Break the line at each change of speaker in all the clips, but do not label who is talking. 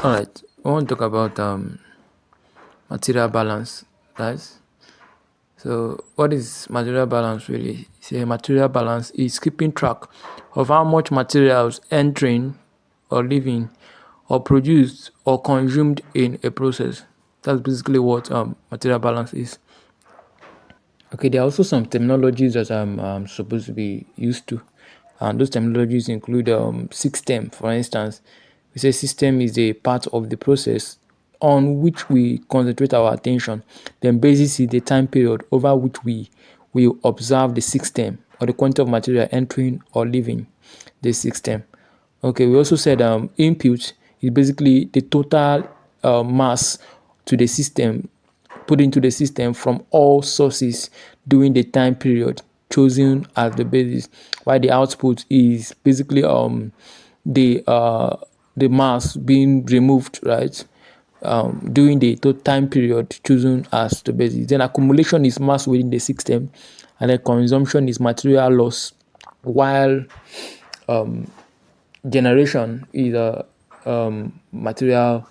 All right, I want to talk about material balance, guys. So, what is material balance really? Say material balance is keeping track of how much materials entering or leaving or produced or consumed in a process. That's basically what material balance is. Okay, there are also some terminologies that I'm supposed to be used to, and those terminologies include system. For instance, we say system is a part of the process on which we concentrate our attention. Then basis is the time period over which we will observe the system or the quantity of material entering or leaving the system. Okay, we also said input is basically the total mass to the system put into the system from all sources during the time period chosen as the basis, while the output is basically the uh the mass being removed, right, during the time period chosen as the basis. Then accumulation is mass within the system, and then consumption is material loss, while generation is a material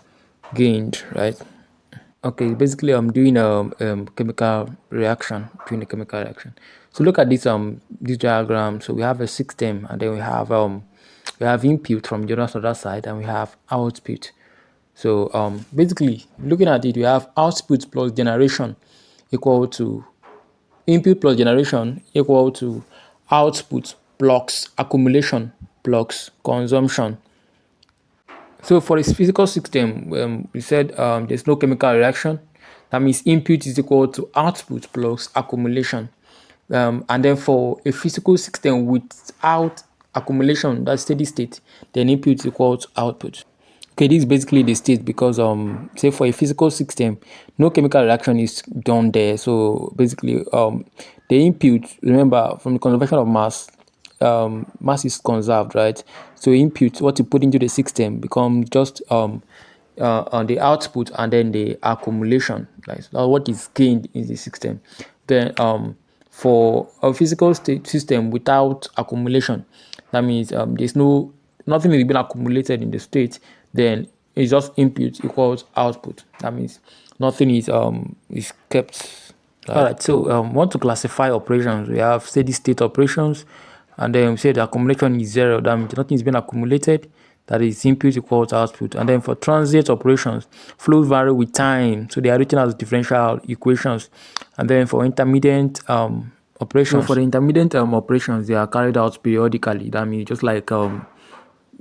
gained, right? Okay, basically I'm doing a chemical reaction, doing a chemical reaction. So look at this diagram. So we have a system, and then we have input from the other side, and we have output. So basically looking at it, we have output plus generation equal to input plus generation equal to output plus accumulation plus consumption. So for a physical system, we said there's no chemical reaction. That means input is equal to output plus accumulation. And then for a physical system without accumulation, that's steady state, then input is equal to output. Okay, this is basically the state because say for a physical system, no chemical reaction is done there. So basically the input, remember from the conservation of mass, mass is conserved, right? So input, what you put into the system becomes just on the output, and then the accumulation, like so what is gained in the system. Then for a physical state system without accumulation, that means there's nothing is being accumulated in the state, then it's just input equals output. That means nothing is kept. All right, so want to classify operations. We have steady state operations, and then we say the accumulation is zero. That means nothing is being accumulated. That is input equals output. And then for transient operations, flows vary with time, so they are written as differential equations. And then for intermediate operations, so for the intermediate operations, they are carried out periodically. That means just like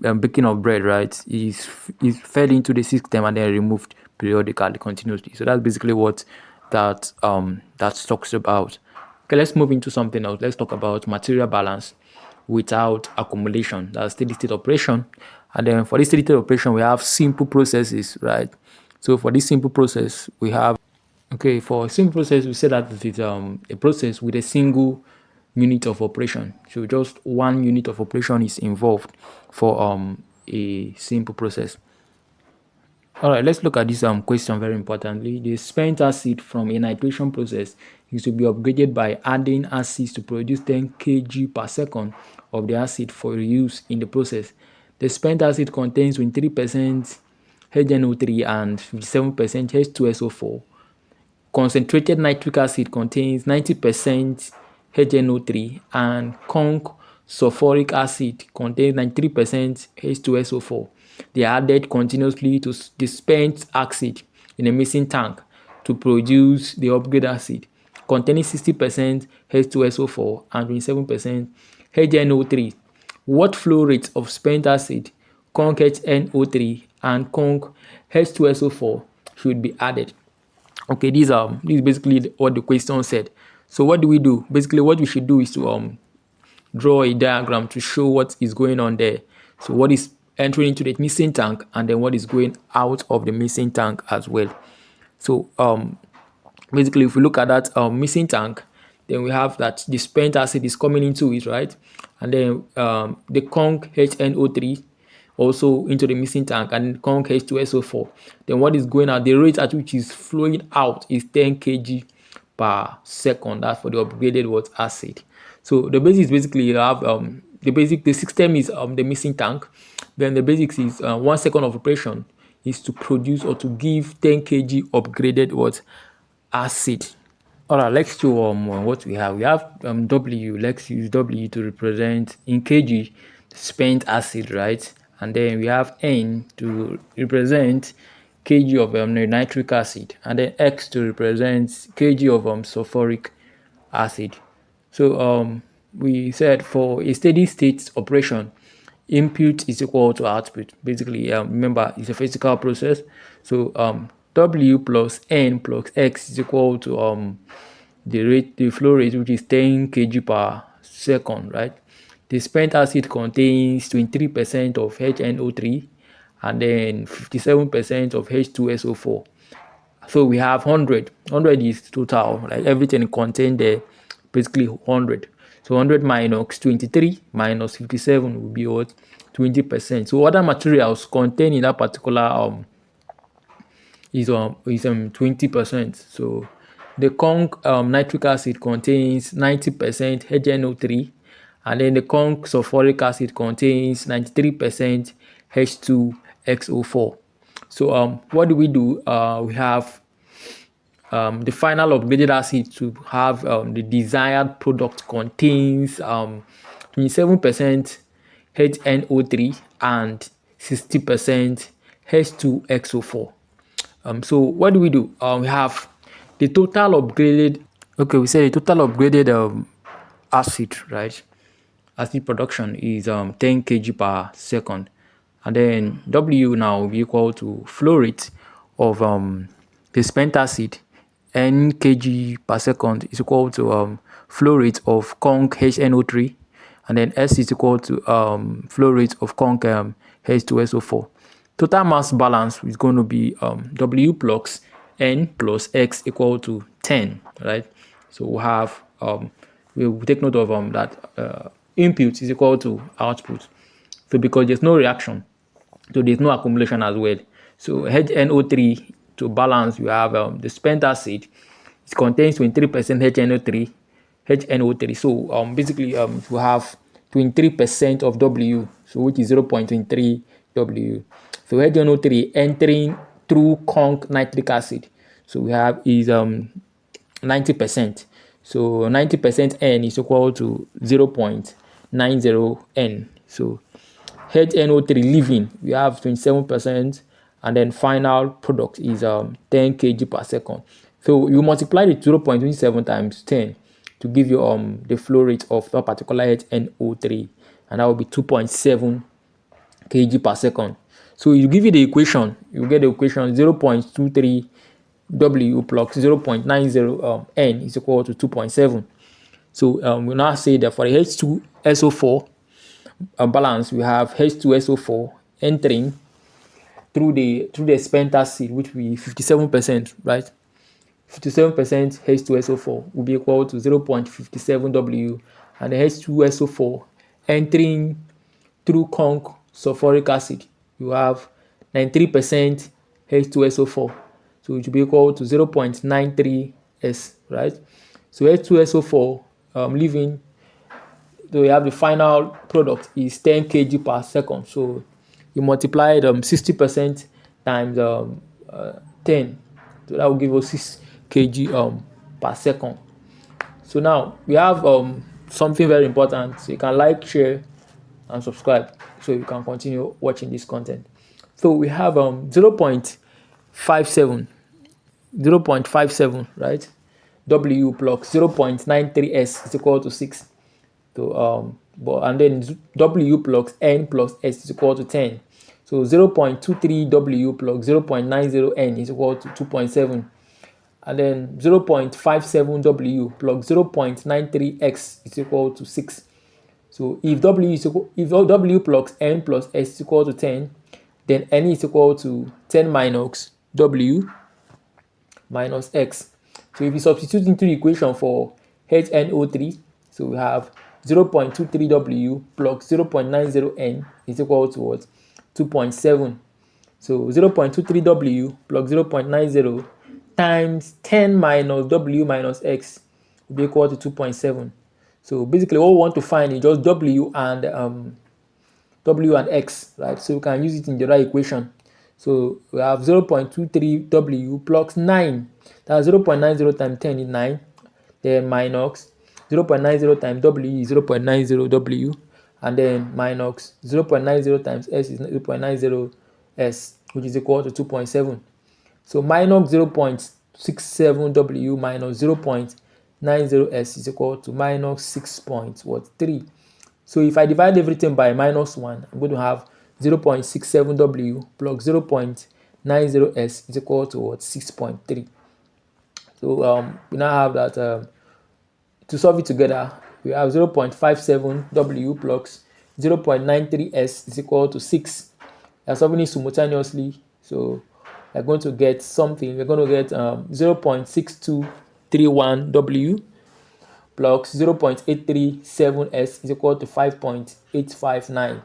baking of bread, right, is fed into the system and then removed periodically, continuously. So that's basically what that talks about. Okay, let's move into something else. Let's talk about material balance without accumulation. That's steady state operation. And then for this steady state operation, we have simple processes, right? So for this simple process, we have, okay, for a simple process, we say that it is a process with a single unit of operation. So just one unit of operation is involved for a simple process. All right, let's look at this question very importantly. The spent acid from a nitration process is to be upgraded by adding acids to produce 10 kg per second of the acid for use in the process. The spent acid contains 23% HNO3 and 57% H2SO4. Concentrated nitric acid contains 90% HNO3, and conc sulfuric acid contains 93% H2SO4. They are added continuously to the spent acid in a mixing tank to produce the upgrade acid containing 60% H2SO4 and 27% HNO3. What flow rate of spent acid, conc HNO3 and conc H2SO4 should be added? Okay, this is basically what the question said. So what do we do? Basically what we should do is to draw a diagram to show what is going on there. So what is entering into the missing tank, and then what is going out of the missing tank as well. So basically if we look at that missing tank, then we have that the spent acid is coming into it, right? And then the conc HNO3 also into the missing tank, and conc H2SO4. Then what is going out, the rate at which is flowing out is 10 kg per second. That's for the upgraded what acid. So the basics basically you have the system is the missing tank. Then the basics is 1 second of operation is to produce or to give 10 kg upgraded what acid. All right, let's show what we have. We have W. Let's use W to represent in kg spent acid, right? And then we have N to represent kg of nitric acid, and then X to represent kg of sulfuric acid. So we said for a steady state operation, input is equal to output. Basically, remember it's a physical process. So W plus N plus X is equal to the flow rate, which is 10 kg per second, right? The spent acid contains 23% of HNO3 and then 57% of H2SO4. So we have 100. 100 is total, like everything contained there, basically 100. So 100 minus 23 minus 57 will be what? 20%. So other materials contained in that particular is 20%. So the conc nitric acid contains 90% HNO3, and then the conc sulfuric acid contains 93% H2XO4. So what do? We have the final upgraded acid to have the desired product contains 27% HNO3 and 60% H2XO4. So what do? We have the total upgraded. Okay, we say the total upgraded acid, right? Acid production is 10 kg per second, and then W now will be equal to flow rate of the spent acid. N kg per second is equal to flow rate of conc HNO3, and then S is equal to flow rate of conc H2SO4. Total mass balance is going to be W plus N plus X equal to 10, right? So we have we'll take note of that input is equal to output. So because there's no reaction, so there's no accumulation as well. So HNO3 to balance, you have the spent acid. It contains 23% HNO3. So basically we have 23% of W, so which is 0.23 W. So HNO3 entering through conc nitric acid, so we have is 90%. So 90% N is equal to 0.90 N. So HNO3 leaving, we have 27%, and then final product is 10 kg per second. So you multiply the 0.27 times 10 to give you the flow rate of that particular HNO3, and that will be 2.7 kg per second. So you give you the equation, you get the equation 0.23 W plus 0.90 N is equal to 2.7. So we now say that for the H2SO4 balance, we have H2SO4 entering through the spent acid, which will be 57%, right? 57% H2SO4 will be equal to 0.57 W, and the H2SO4 entering through conc sulfuric acid, you have 93% H2SO4, so it will be equal to 0.93 S, right? So H2SO4 leaving, so we have the final product is 10 kg per second. So you multiply 60% times 10, so that will give us 6 kg per second. So now we have something very important. So you can like, share, and subscribe so you can continue watching this content. So we have 0.57, right? W plus 0.93 S is equal to 6. So and then W plus N plus S is equal to 10. So 0.23 W plus 0.90 N is equal to 2.7. And then 0.57 W plus 0.93 X is equal to 6. So if W plus N plus S is equal to 10, then N is equal to 10 minus W minus X. So if you substitute into the equation for HNO3, so we have 0.23 W plus 0.90 N is equal to what? 2.7. So 0.23 W plus 0.90 times 10 minus W minus X will be equal to 2.7. So basically what we want to find is just W and X, right? So we can use it in the right equation. So we have 0.23 W plus 9. That's 0.90 times 10 is 9. Then minus 0.90 times W is 0.90 W. And then minus 0.90 times S is 0.90 S, which is equal to 2.7. So minus 0.67 W minus 0.90 S is equal to minus 6.3. So if I divide everything by minus 1, I'm going to have 0.67 W plus 0.90 S is equal to what? 6.3. So we now have that to solve it together, we have 0.57 W plus 0.93 S is equal to 6. We are solving it simultaneously, so we're going to get something. We're going to get 0.6231 W plus 0.837 S is equal to 5.859.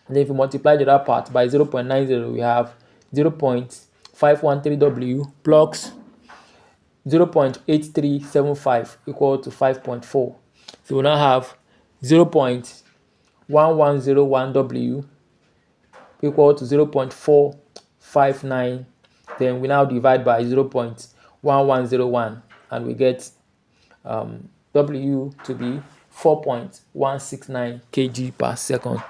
And then if you multiply the other part by 0.90, we have 0.513 W plus 0.8375 equal to 5.4. So we now have 0.1101 W equal to 0.459. Then we now divide by 0.1101 and we get W to be 4.169 kg per second.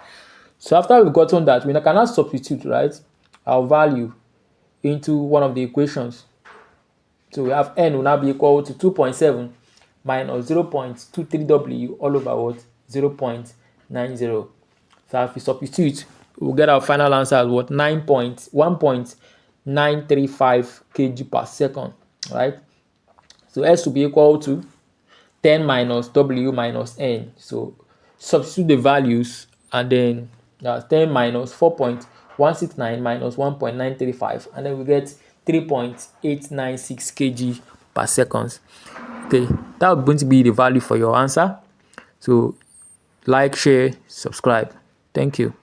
So after we've gotten that, we can now substitute, right, our value into one of the equations. So we have n will now be equal to 2.7 minus 0.23 W all over what? 0.90. So if we substitute, we'll get our final answer as what? 1.935 kg per second, right? So S will be equal to 10 minus W minus N. So substitute the values and then 10 minus 4.169 minus 1.935, and then we get 3.896 kg per second. Okay, that would going to be the value for your answer. So like, share, subscribe. Thank you.